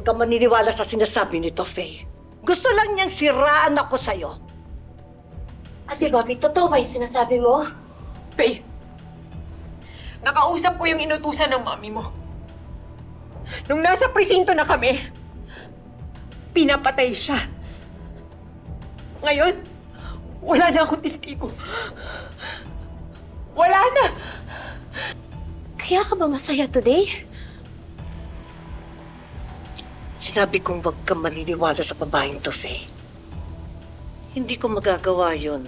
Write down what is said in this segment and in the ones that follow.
ka maniniwala sa sinasabi nito, Faye. Gusto lang niyang siraan ako sa'yo. Ate Bobby, totoo ba yung sinasabi mo? Faye, nakausap ko yung inutusan ng mami mo. Nung nasa presinto na kami, pinapatay siya. Ngayon, wala na akong testigo. Wala na! Kaya ka ba masaya today? Sinabi kong huwag ka maniniwala sa babaeng to, Faye. Hindi ko magagawa yun.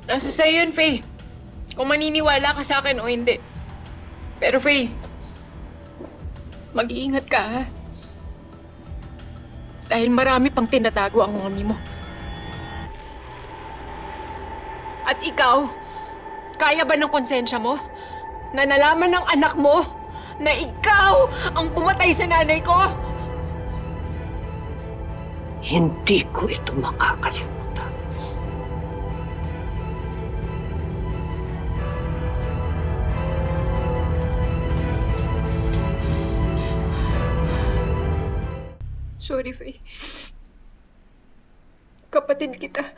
Nasa sa'yo yun, Faye. Kung maniniwala ka sa akin o hindi. Pero Faye, mag-iingat ka, ha? Dahil marami pang tinatago ang mami mo. At ikaw, kaya ba ng konsensya mo na nalaman ng anak mo na ikaw ang pumatay sa nanay ko? Hindi ko ito makakalimutan. Sorry, Faye. Kapatid kita.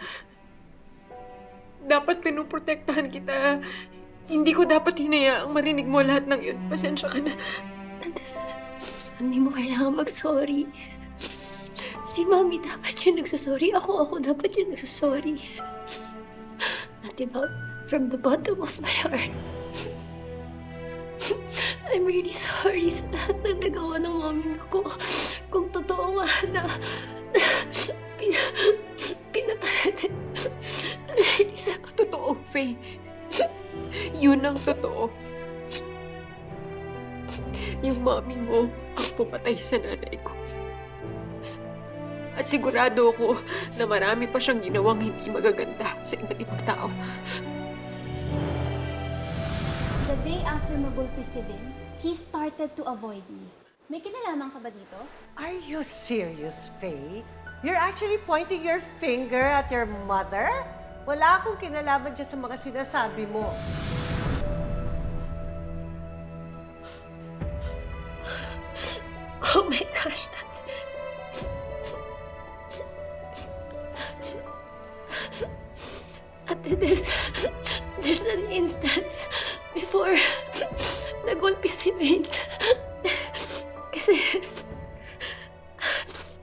Dapat pinuprotektahan kita. Hindi ko dapat hinayaang marinig mo lahat ng yun. Pasensya ka na. Antes, hindi mo kailangan mag-sorry. Si Mami dapat yung nagsasorry. Ako dapat yung nagsasorry. Ate Bob, from the bottom of my heart, I'm really sorry sa lahat na nagawa ng mami ko. Kung totoo nga na pinapalatan. I'm really sorry. Totoo, Faye. Yun ang totoo. Yung mami mo ang pumatay sa nanay ko. At sigurado ako na marami pa siyang ginawang hindi magaganda sa iba't ibang tao. The day after magulpi si Vince, he started to avoid me. May kinalaman ka ba dito? Are you serious, Faye? You're actually pointing your finger at your mother? Wala akong kinalaman dyan sa mga sinasabi mo. Oh my gosh, Ate, there's an instance before nagulpi si Vince. Kasi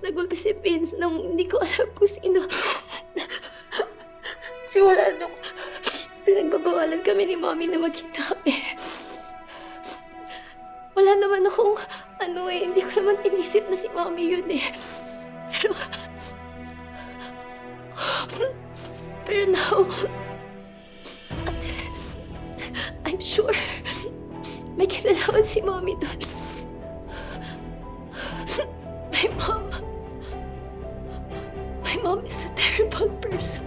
nagulpi si Vince nung hindi ko alam kung sino. Kasi wala nung pinagbabawalan kami ni Mommy na magkita kami. Wala naman akong hindi ko naman inisip na si Mommy yun eh. Pero now, I'm sure may kinalaman si Mommy doon. My mom is a terrible person.